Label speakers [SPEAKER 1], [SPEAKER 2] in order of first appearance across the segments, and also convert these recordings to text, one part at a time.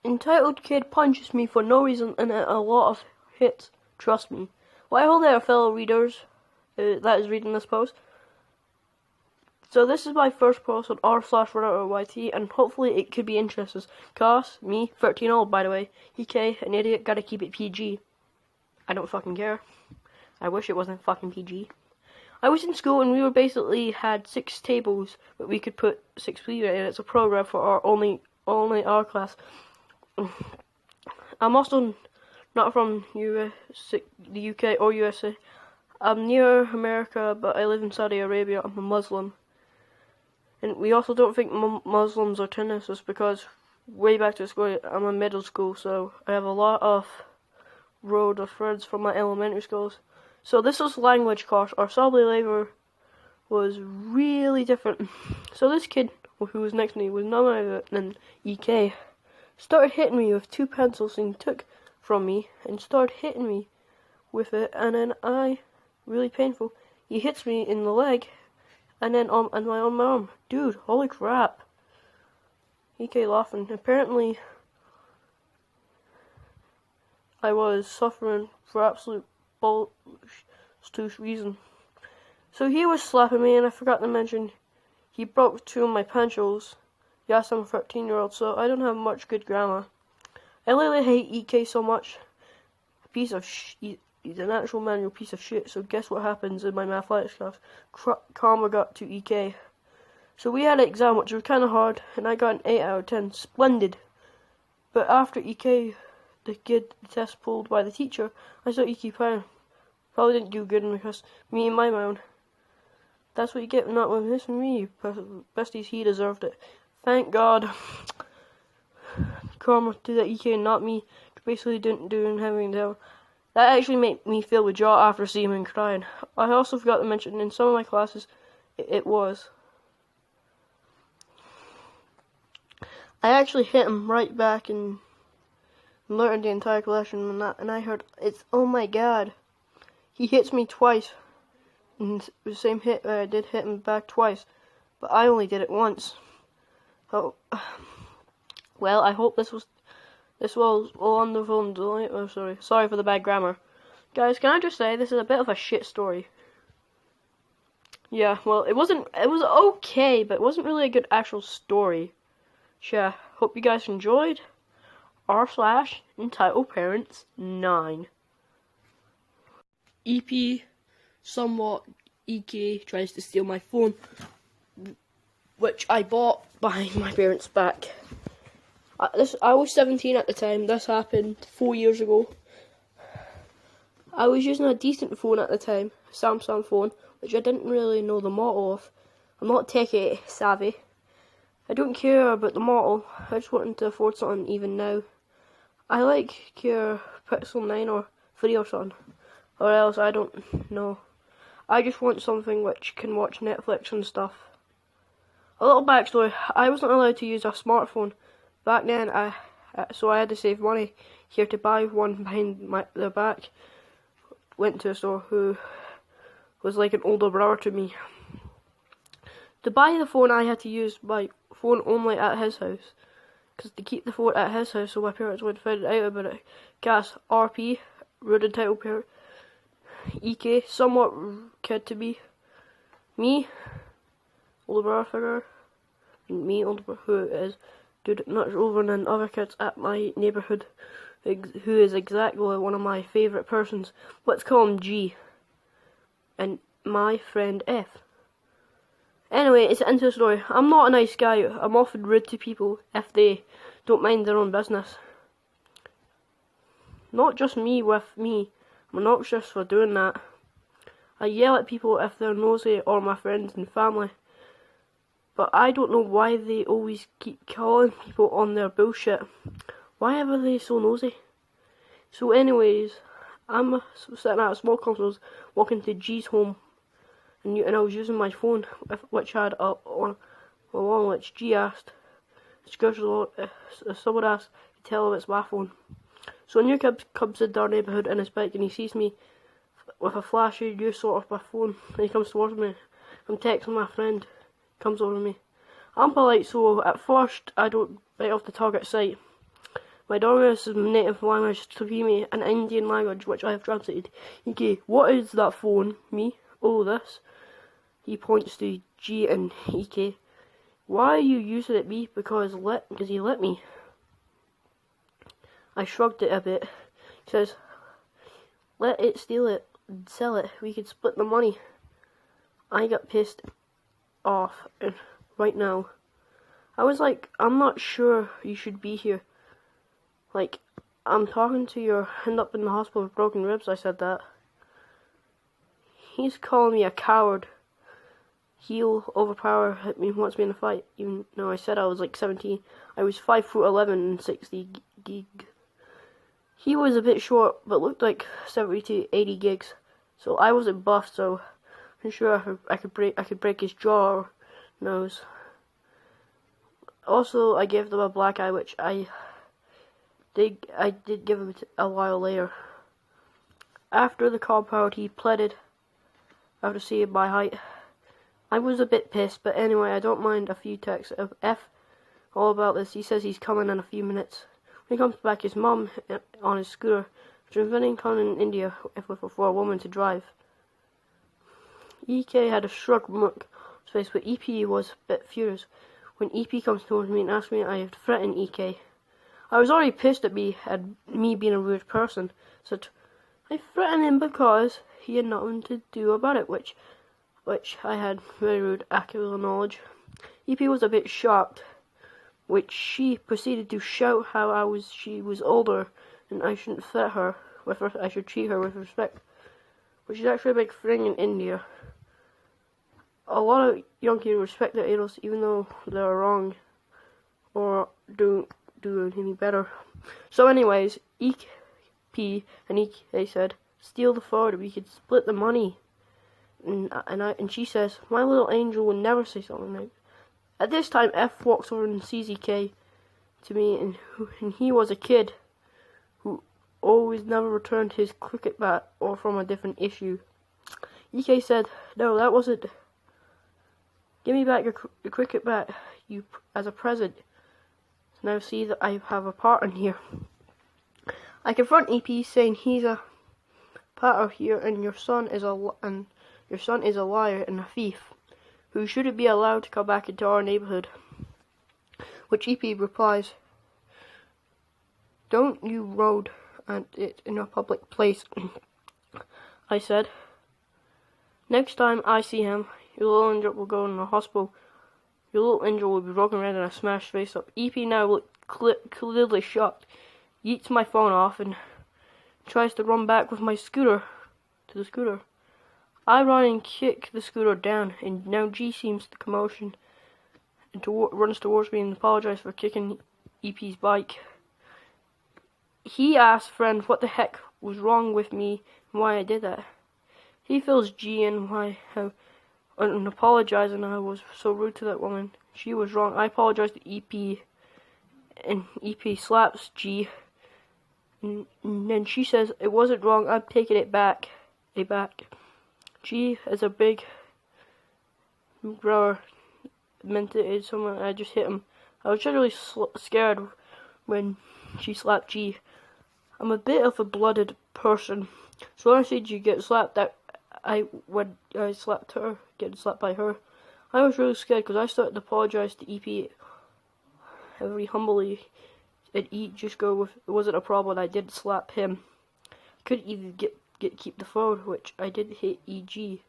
[SPEAKER 1] Entitled kid punches me for no reason and a lot of hits. Trust me. Well, hello there, fellow readers that is reading this post. So this is my first post on r/YT, and hopefully it could be interesting. Cause me, 13 old by the way, EK, an idiot, gotta keep it PG. I don't fucking care. I wish it wasn't fucking PG. I was in school and we were basically had 6 tables, but we could put 6 people in. It's a program for our only our class. I'm also not from the UK or USA. I'm near America, but I live in Saudi Arabia. I'm a Muslim. And we also don't think Muslims are terrorists because way back to school, I'm in middle school, so I have a lot of road of friends from my elementary schools. So this was language course. Our assembly labor was really different. So this kid who was next to me was none other than EK. Started hitting me with 2 pencils and took from me and started hitting me with it, and then really painful, he hits me in the leg and then on my arm. Dude, holy crap. EK laughing. Apparently I was suffering for absolute bullshit reason. So he was slapping me, and I forgot to mention he broke 2 of my pencils. Yes, I'm a 13-year-old, so I don't have much good grammar. I literally hate EK so much. Piece of shit. He's an actual manual piece of shit. So guess what happens in my mathematics class? Karma got to EK. So we had an exam which was kind of hard, and I got an 8 out of 10. Splendid. But after EK, the test pulled by the teacher, I saw EK probably didn't do good because me and my mind. That's what you get not with this and me. Besties, he deserved it. Thank God. Karma to the EK, not me. Basically didn't do having that. That actually made me feel with joy after seeing him crying. I also forgot to mention in some of my classes, it was. I actually hit him right back and learned the entire collection, and I heard it's, oh my god. He hits me twice. And the same hit, I did hit him back twice, but I only did it once. Oh, well, I hope this was on the phone. Oh, sorry for the bad grammar, guys. Can I just say this is a bit of a shit story? Yeah, well, it was okay, but it wasn't really a good actual story. Yeah, hope you guys enjoyed. r/entitedparents 9. EP somewhat EK tries to steal my phone, which I bought behind my parents' back. I was 17 at the time. This happened 4 years ago. I was using a decent phone at the time, a Samsung phone, which I didn't really know the model of. I'm not techie savvy. I don't care about the model. I just wanted to afford something even now. I like Care Pixel 9 or 3 or something. Or else, I don't know. I just want something which can watch Netflix and stuff. A little backstory. I wasn't allowed to use a smartphone. Back then, so I had to save money here to buy one behind the back. Went to a store who was like an older brother to me. To buy the phone, I had to use my phone only at his house. Because to keep the phone at his house so my parents would find out about it. Gas, RP, rude entitled parent. EK, somewhat kid to be. Me, older brother figure. Me, older brother, who is dude much older than other kids at my neighbourhood, who is exactly one of my favourite persons. Let's call him G. And my friend F. Anyway, it's into the story. I'm not a nice guy. I'm often rude to people if they don't mind their own business. Not just me with me. I'm obnoxious for doing that. I yell at people if they're nosy or my friends and family. But I don't know why they always keep calling people on their bullshit. Why are they so nosy? So anyways, I'm sitting at a small console walking to G's home. And I was using my phone, which had on which G asked. Someone asked to tell him it's my phone. So a new kid comes into our neighbourhood in his bike and he sees me with a flashy new sort of my phone. And he comes towards me. I'm texting my friend. Comes over to me. I'm polite, so at first I don't bite off the target sight. My Dormouse is native language to me, an Indian language which I have translated. EK, what is that phone? Me? Oh, this. He points to G and EK. Why are you using it, me? Because you let me. I shrugged it a bit. He says, let it steal it and sell it. We could split the money. I got pissed off right now. I was like, I'm not sure you should be here. Like, I'm talking to you, end up in the hospital with broken ribs. I said that. He's calling me a coward. He'll overpower me, wants me in a fight. Even though I said I was like 17. I was 5'11" and 60 gig. He was a bit short, but looked like 70 to 80 gigs. So I wasn't buff, so I'm sure I could break his jaw or nose. Also, I gave them a black eye, which I did give him a while later. After the compound, he pleaded after seeing my height. I was a bit pissed, but anyway, I don't mind a few texts of F all about this. He says he's coming in a few minutes. When he comes back, his mum on his scooter, which was inventing coming in India for a woman to drive. EK had a shrug look on his face, but EP was a bit furious. When EP comes towards me and asks me, I have threatened EK. I was already pissed at me being a rude person, so I threatened him because he had nothing to do about it, which I had very rude actual knowledge. EP was a bit shocked, which she proceeded to shout how she was older and I shouldn't threat her I should treat her with respect, which is actually a big thing in India. A lot of young kids respect their adults even though they're wrong or don't do any better. So anyways, EP and EK said, steal the phone, we could split the money. And she says, my little angel would never say something like that. At this time, F walks over and sees EK to me, and he was a kid who always never returned his cricket bat or from a different issue. EK said, no, that wasn't. Give me back your cricket bat as a present. Now see that I have a partner here. I confront EP saying he's a partner here and your son is a liar and a thief who shouldn't be allowed to come back into our neighborhood. Which EP replies, don't you road at it in a public place. I said, next time I see him, your little angel will go in the hospital. Your little angel will be broken around and a smashed face up. EP now looked clearly shocked. He eats my phone off and tries to run back with my scooter to the scooter. I run and kick the scooter down, and now G seems the commotion and runs towards me and apologizes for kicking EP's bike. He asks friend what the heck was wrong with me and why I did that. He fills G in and apologizing I was so rude to that woman. She was wrong. I apologize to EP, and EP slaps G, and then she says it wasn't wrong. I'm taking it back. G is a big grower. Meant it is someone. I just hit him. I was generally scared when she slapped G. I'm a bit of a blooded person, so when I see G get slapped, when I slapped her, getting slapped by her, I was really scared because I started to apologize to EP very humbly, and he just go with it wasn't a problem. I did slap him. I couldn't even keep the phone, which I did hit EK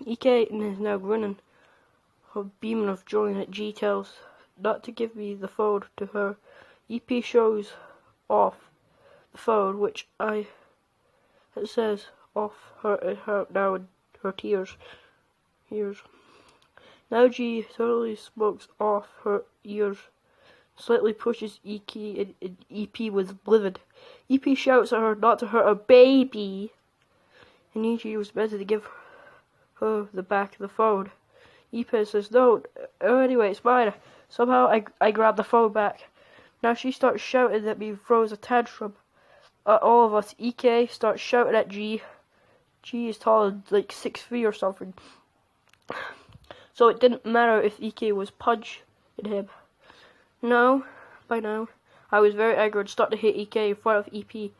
[SPEAKER 1] is now grinning, a beaming of joy that G tells not to give me the phone to her. EP shows off the phone, which it says off her now in her tears. Now G totally smokes off her ears, slightly pushes EK, and EP was livid. EP shouts at her not to hurt a baby, and EK was meant to give her the back of the phone. EP says no. Oh, anyway, it's mine. Somehow I grab the phone back. Now she starts shouting at me, throws a tantrum at all of us. EK starts shouting at G. G is taller, like 6'3" or something. So it didn't matter if EK was punching him. No, by now, I was very angry and started to hit EK in front of EP,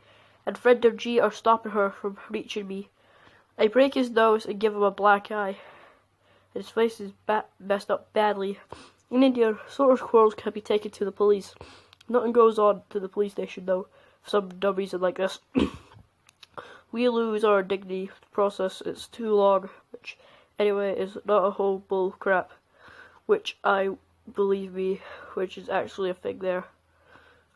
[SPEAKER 1] and Fred and G are stopping her from reaching me. I break his nose and give him a black eye. His face is messed up badly. In India, soldier quarrels can be taken to the police. Nothing goes on to the police station though, for some dumb reason like this. We lose our dignity. The process is too long, which anyway is not a whole bull crap, which I believe me, which is actually a thing there.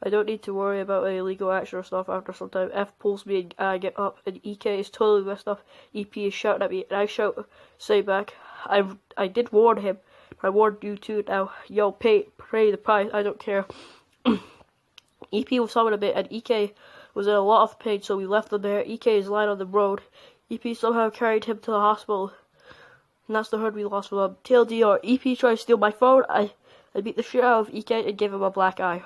[SPEAKER 1] I don't need to worry about any legal action or stuff after some time. F pulls me and I get up, and EK is totally messed up. EP is shouting at me, and I say back, I did warn him. I warned you too now. Yo, pay the price. I don't care. EP was sobbing a bit, and EK was in a lot of pain, so we left him there. EK is lying on the road. EP somehow carried him to the hospital, and that's the herd we lost from him. TLDR, EP tried to steal my phone. I beat the shit out of EK and gave him a black eye.